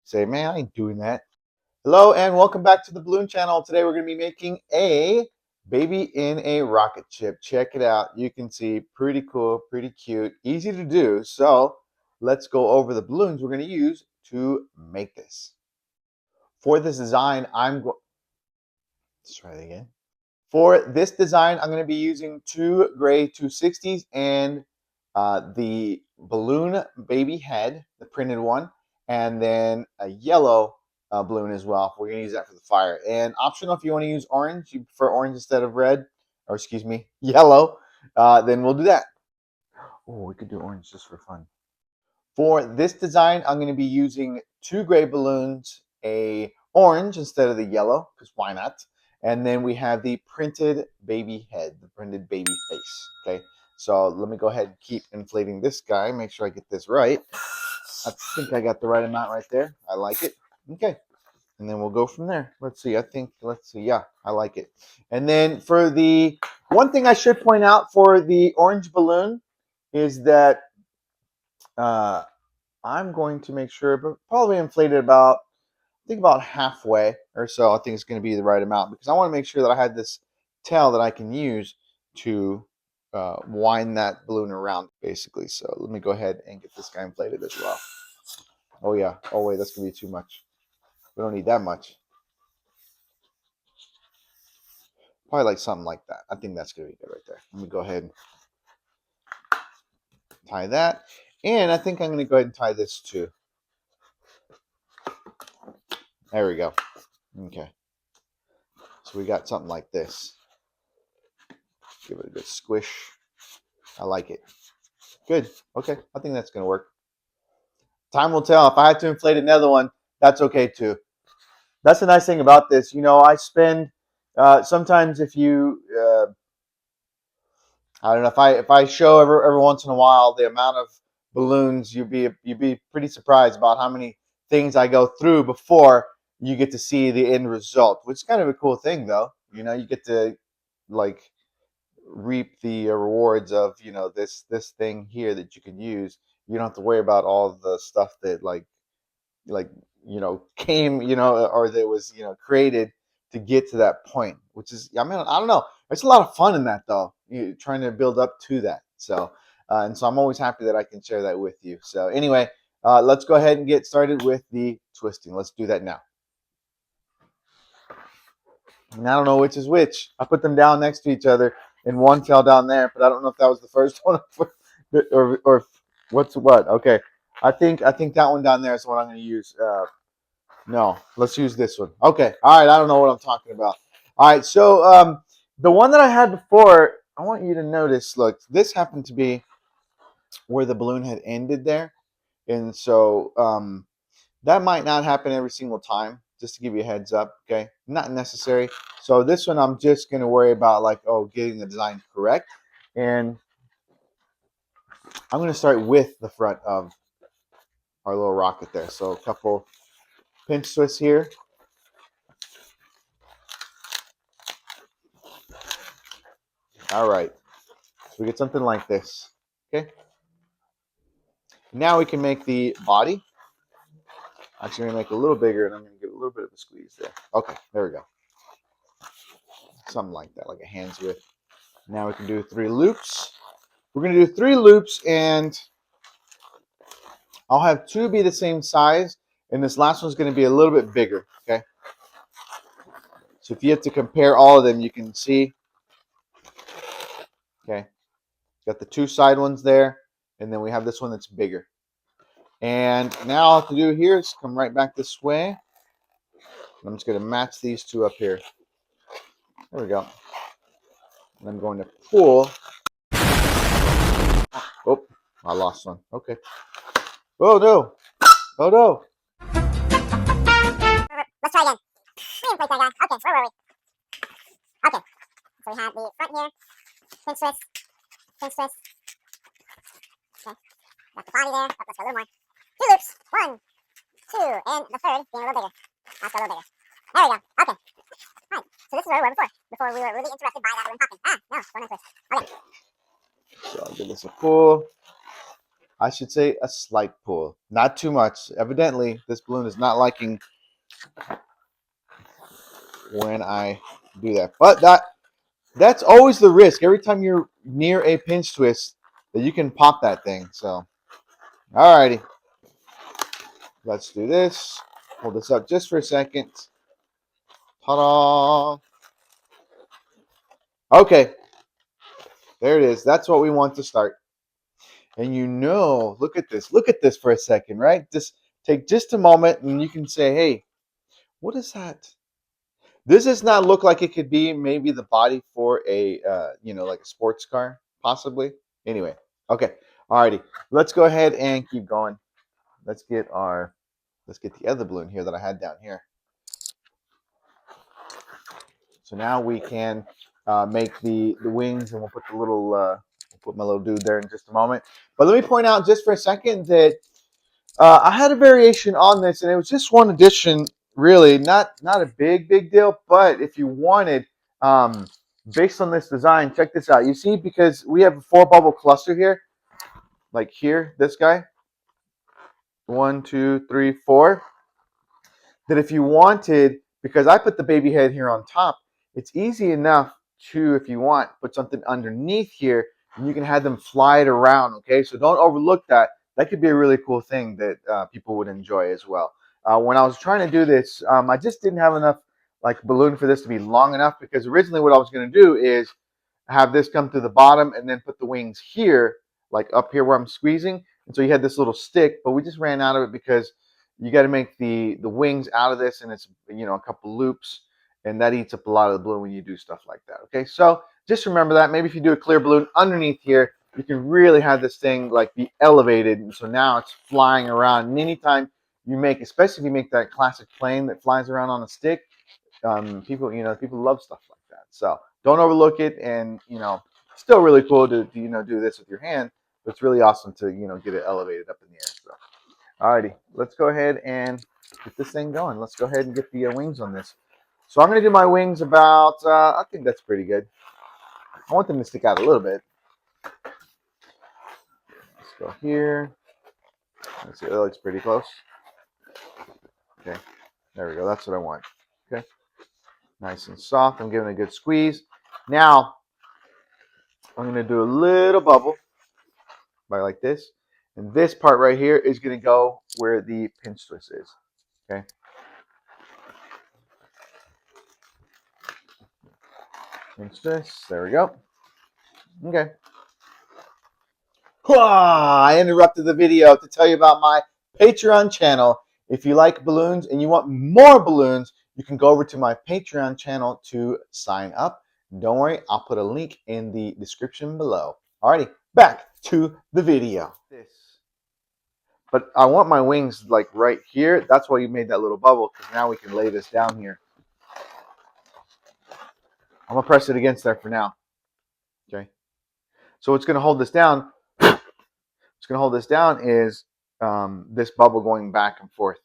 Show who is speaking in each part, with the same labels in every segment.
Speaker 1: Say, man, I ain't doing that. Hello and welcome back to the Balloon Channel. Today we're going to be making a baby in a rocket ship. Check it out. You can see pretty cool, pretty cute, easy to do. So let's go over the balloons we're going to use to make this. For this design, let's try it again. For this design, I'm going to be using two gray 260s and the balloon baby head, the printed one, and then a yellow balloon as well. We're going to use that for the fire. And optional if you want to use orange, you prefer orange instead of red, or excuse me, yellow, then we'll do that. Oh, we could do orange just for fun. For this design, I'm going to be using two gray balloons, a orange instead of the yellow, because why not? And then we have the printed baby head, the printed baby face. Okay, so let me go ahead and keep inflating this guy. Make sure I get this right. I think I got the right amount right there. I like it. Okay, and then we'll go from there. Let's see. Let's see. Yeah, I like it. And then for the one thing I should point out for the orange balloon is that I'm going to make sure, but probably inflate it about, I think about halfway or so. I think it's going to be the right amount because I want to make sure that I had this tail that I can use to wind that balloon around, basically. So let me go ahead and get this guy inflated as well. Oh yeah. Oh wait, that's going to be too much. We don't need that much. Probably like something like that. I think that's going to be good right there. Let me go ahead and tie that. And I think I'm going to go ahead and tie this too. There we go. Okay. So we got something like this. Give it a good squish. I like it. Good. Okay. I think that's going to work. Time will tell. If I had to inflate another one, that's okay too. That's the nice thing about this. You know, I spend sometimes if you I don't know if I show every once in a while the amount of balloons, you'd be pretty surprised about how many things I go through before you get to see the end result, which is kind of a cool thing though. You know, you get to like reap the rewards of this thing here that you can use. You don't have to worry about all the stuff that like came or that was created to get to that point, which is, I mean, I don't know, there's a lot of fun in that though, trying to build up to that. So and so I'm always happy that I can share that with you. So anyway, let's go ahead and get started with the twisting. Let's do that now. And I don't know which is which. I put them down next to each other, and one fell down there, but I don't know if that was the first one or what's what. Okay, I think that one down there is what I'm going to use. No, let's use this one. Okay, all right. I don't know what I'm talking about. All right, so the one that I had before, I want you to notice. Look, this happened to be where the balloon had ended there, and so that might not happen every single time, just to give you a heads up, okay? Not necessary. So this one, I'm just going to worry about getting the design correct. And I'm going to start with the front of our little rocket there. So a couple pinch twists here. All right. So we get something like this, okay? Now we can make the body. Actually, I'm going to make it a little bigger, and I'm going to give a little bit of a squeeze there. Okay, there we go. Something like that, like a hand's width. Now we can do 3 loops. We're going to do 3 loops, and I'll have 2 be the same size, and this last one's going to be a little bit bigger, okay? So if you have to compare all of them, you can see, okay? Got the 2 side ones there, and then we have this one that's bigger. And now all I have to do here is come right back this way. I'm just going to match these 2 up here. There we go. And I'm going to pull. Oh, I lost one. Okay. Oh, no. Oh, no.
Speaker 2: Let's try again. Okay, where were we? Okay, so we have the front here, pinch twist, pinch twist. Okay, got the body there. Oh, let's go a little more. 2 loops, 1, 2, and the third being a little bigger. Let's go a little bigger. There we go. Okay. All right. So this is where we were before we were really interested by that balloon popping. No, don't twist. Okay.
Speaker 1: So I'll give this a pull. I should say a slight pull. Not too much. Evidently, this balloon is not liking when I do that. But that's always the risk. Every time you're near a pinch twist, that you can pop that thing. So, alrighty. Let's do this. Hold this up just for a second. Ta-da! Okay, there it is. That's what we want to start. And look at this. Look at this for a second, right? Just take just a moment and you can say, hey, what is that? This does not look like it could be maybe the body for a, like a sports car, possibly. Anyway, okay. Alrighty. Let's go ahead and keep going. Let's get the other balloon here that I had down here. So now we can make the wings, and we'll put we'll put my little dude there in just a moment. But let me point out just for a second that I had a variation on this, and it was just one addition, really, not a big deal. But if you wanted, based on this design, check this out. You see, because we have a 4-bubble cluster here, like here, this guy, 1, 2, 3, 4. That if you wanted, because I put the baby head here on top, it's easy enough to, if you want, put something underneath here, and you can have them fly it around, okay? So don't overlook that. That could be a really cool thing that people would enjoy as well. When I was trying to do this, I just didn't have enough like balloon for this to be long enough, because originally what I was going to do is have this come through the bottom and then put the wings here, like up here where I'm squeezing. And so you had this little stick, but we just ran out of it because you got to make the wings out of this, and it's a couple loops, and that eats up a lot of the balloon when you do stuff like that. Okay, so just remember that. Maybe if you do a clear balloon underneath here, you can really have this thing like be elevated, and so now it's flying around. And anytime you make, especially if you make that classic plane that flies around on a stick, people love stuff like that. So don't overlook it, and still really cool to do this with your hand, but it's really awesome to get it elevated up in the air. So alrighty, let's go ahead and get this thing going. Let's go ahead and get the wings on this. So I'm going to do my wings about, I think that's pretty good. I want them to stick out a little bit. Let's go here. Let's see, that looks pretty close. Okay, there we go. That's what I want. Okay, nice and soft. I'm giving it a good squeeze. Now, I'm going to do a little bubble by like this. And this part right here is going to go where the pinch twist is. Okay. Pinch twist. There we go. Okay. I interrupted the video to tell you about my Patreon channel. If you like balloons and you want more balloons, you can go over to my Patreon channel to sign up. Don't worry, I'll put a link in the description below. Alrighty, back to the video. But I want my wings like right here. That's why you made that little bubble, because now we can lay this down here. I'm going to press it against there for now. Okay. So what's going to hold this down, is this bubble going back and forth,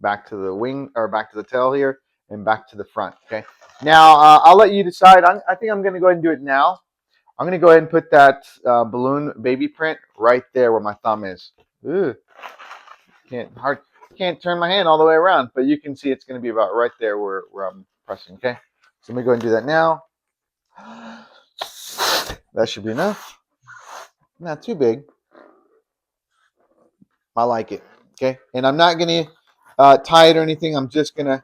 Speaker 1: back to the wing, or back to the tail here, and back to the front. Okay. Now I'll let you decide. I think I'm going to go ahead and do it now. I'm going to go ahead and put that balloon baby print right there where my thumb is. Ooh, can't turn my hand all the way around, but you can see it's going to be about right there where I'm pressing. Okay. So let me go ahead and do that now. That should be enough. Not too big. I like it. Okay. And I'm not going to tie it or anything. I'm just going to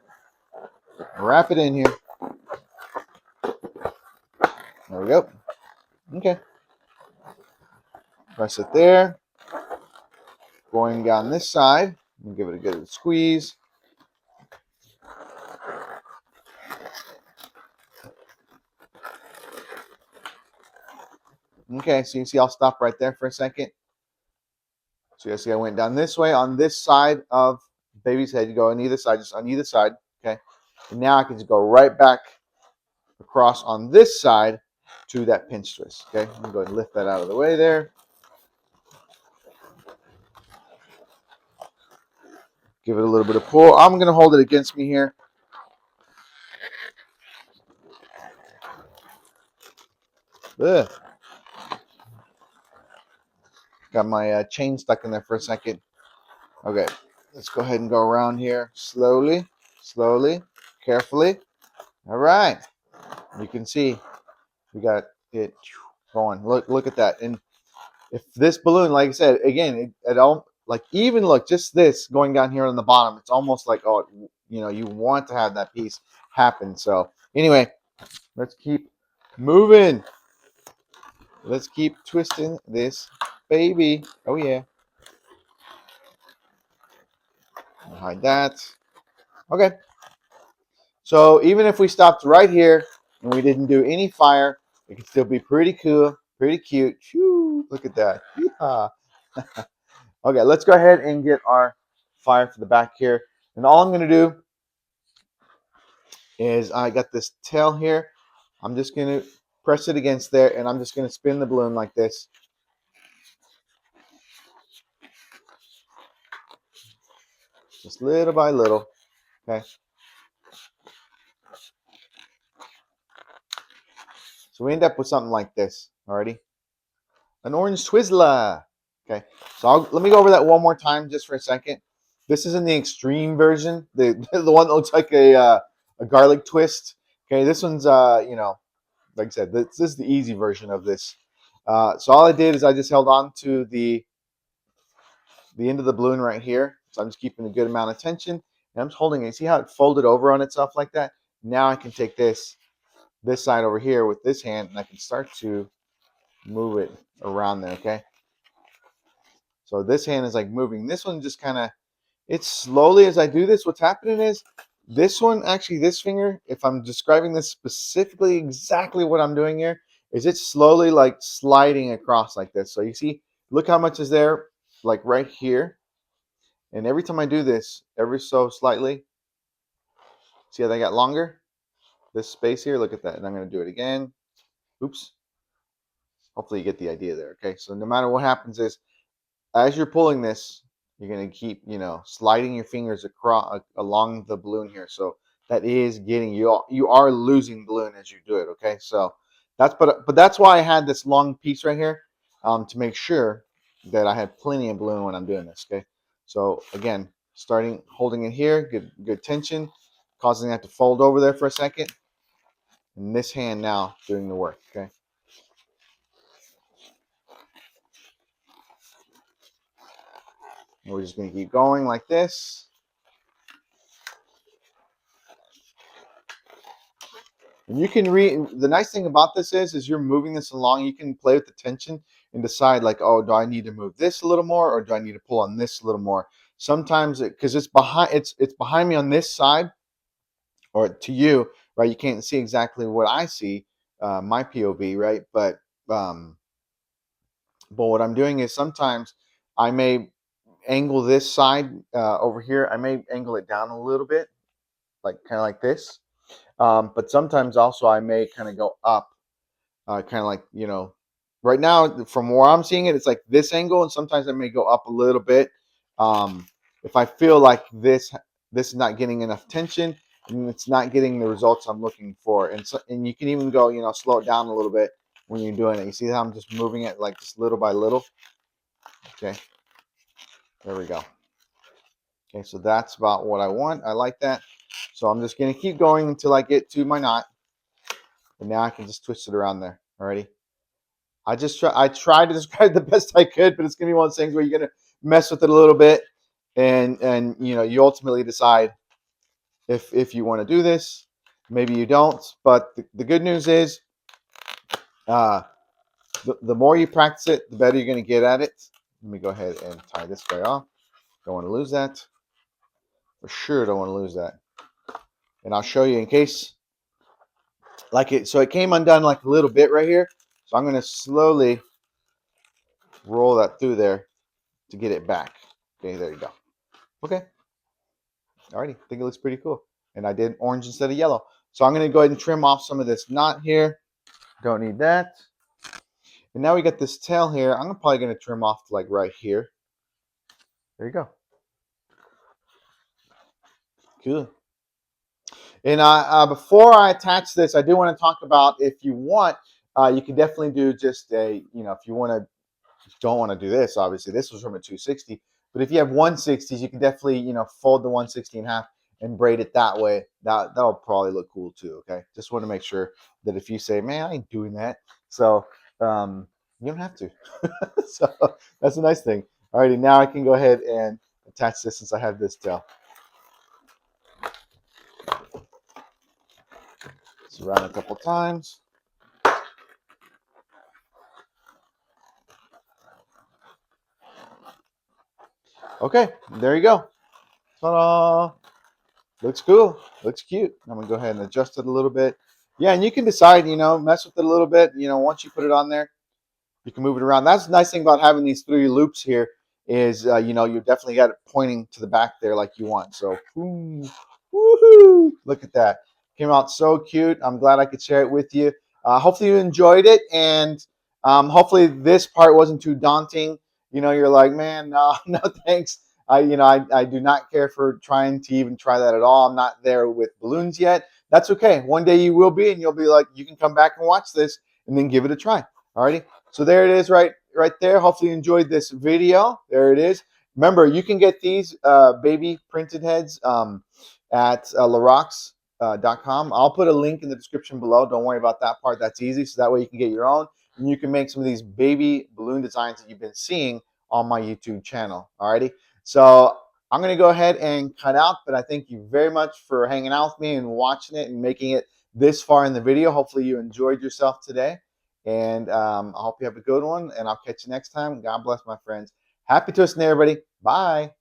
Speaker 1: wrap it in here. There we go. Okay. Press it there. Going down this side. Give it a good squeeze. Okay. So you see I'll stop right there for a second. So you see I went down this way on this side of baby's head. You go on either side, just on either side. Okay. And now I can just go right back across on this side to that pinch twist. Okay. I'm going to go ahead and lift that out of the way there. Give it a little bit of pull. I'm going to hold it against me here. Ugh. Got my chain stuck in there for a second. Okay, let's go ahead and go around here slowly, slowly, carefully. All right, you can see we got it going. Look at that. And if this balloon, like I said, again, it all like even look just this going down here on the bottom. It's almost like you want to have that piece happen. So anyway, let's keep moving. Let's keep twisting this baby. Oh yeah, hide that. Okay. So even if we stopped right here and we didn't do any fire, it could still be pretty cool, pretty cute. Whew, look at that. Yeehaw. Okay, let's go ahead and get our fire for the back here. And all I'm going to do is I got this tail here. I'm just going to press it against there, and I'm just going to spin the balloon like this. Just little by little. Okay. So we end up with something like this already. An orange Twizzler. Okay, so let me go over that one more time just for a second. This is in the extreme version, the the one that looks like a garlic twist. Okay, this one's like I said, this is the easy version of this. So all I did is I just held on to the end of the balloon right here. So I'm just keeping a good amount of tension, and I'm just holding it. See how it folded over on itself like that? Now I can take this side over here with this hand, and I can start to move it around there. Okay. So this hand is like moving. This one just kind of, it's slowly as I do this. What's happening is this one, actually this finger, if I'm describing this specifically exactly what I'm doing here, is it's slowly like sliding across like this. So you see, look how much is there, like right here. And every time I do this, ever so slightly, see how they got longer? This space here, look at that. And I'm going to do it again. Oops. Hopefully you get the idea there. Okay, so no matter what happens is, as you're pulling this, you're going to keep, sliding your fingers across along the balloon here. So that is getting you are losing balloon as you do it. Okay, so but that's why I had this long piece right here, to make sure that I had plenty of balloon when I'm doing this. Okay, so again, starting holding it here, good tension, causing that to fold over there for a second, and this hand now doing the work. Okay. And we're just going to keep going like this. And you can the nice thing about this is you're moving this along. You can play with the tension and decide like, oh, do I need to move this a little more, or do I need to pull on this a little more? Sometimes because it's behind me on this side, or to you, right? You can't see exactly what I see, my POV, right? But what I'm doing is sometimes I may angle this side over here. I may angle it down a little bit, like kind of like this. But sometimes also I may kind of go up, kind of like, right now from where I'm seeing it, it's like this angle, and sometimes I may go up a little bit. Um, if I feel like this is not getting enough tension and it's not getting the results I'm looking for, and you can even go, slow it down a little bit when you're doing it. You see how I'm just moving it like just little by little. Okay, there we go. Okay, so that's about what I want. I like that. So I'm just going to keep going until I get to my knot. And now I can just twist it around there. Alrighty. I tried to describe the best I could, but it's gonna be one of those things where you're gonna mess with it a little bit, and you ultimately decide if you want to do this. Maybe you don't. But the good news is, uh, the more you practice it, the better you're gonna get at it. Let me go ahead and tie this guy off. Don't want to lose that. For sure, don't want to lose that. And I'll show you in case, like it. So it came undone like a little bit right here. So I'm gonna slowly roll that through there to get it back. Okay, there you go. Okay, alrighty, I think it looks pretty cool. And I did orange instead of yellow. So I'm going to go ahead and trim off some of this knot here. Don't need that. And now we got this tail here. I'm probably going to trim off to like right here. There you go. Cool. And before I attach this, I do want to talk about, if you want, you can definitely do just if you want to don't want to do this, obviously. This was from a 260. But if you have 160s, you can definitely, fold the 160 in half and braid it that way. That'll probably look cool too, okay? Just want to make sure that if you say, man, I ain't doing that. So you don't have to. So that's a nice thing. Alrighty, now I can go ahead and attach this since I have this tail. Just around a couple times. Okay, there you go. Ta-da! Looks cool. Looks cute. I'm gonna go ahead and adjust it a little bit. Yeah, and you can decide, mess with it a little bit. Once you put it on there, you can move it around. That's the nice thing about having these 3 loops here is, you definitely got it pointing to the back there like you want. So, boom, woohoo! Look at that. Came out so cute. I'm glad I could share it with you. Hopefully you enjoyed it, and hopefully this part wasn't too daunting. You're like, man, no, no, thanks. I do not care for trying to even try that at all. I'm not there with balloons yet. That's okay. One day you will be, and you'll be like, you can come back and watch this and then give it a try. Alrighty. So there it is, right there. Hopefully you enjoyed this video. There it is. Remember, you can get these baby printed heads at larox.com. I'll put a link in the description below. Don't worry about that part. That's easy. So that way you can get your own, and you can make some of these baby balloon designs that you've been seeing on my YouTube channel. Alrighty. So I'm going to go ahead and cut out, but I thank you very much for hanging out with me and watching it and making it this far in the video. Hopefully you enjoyed yourself today. And I hope you have a good one, and I'll catch you next time. God bless, my friends. Happy twisting, everybody. Bye.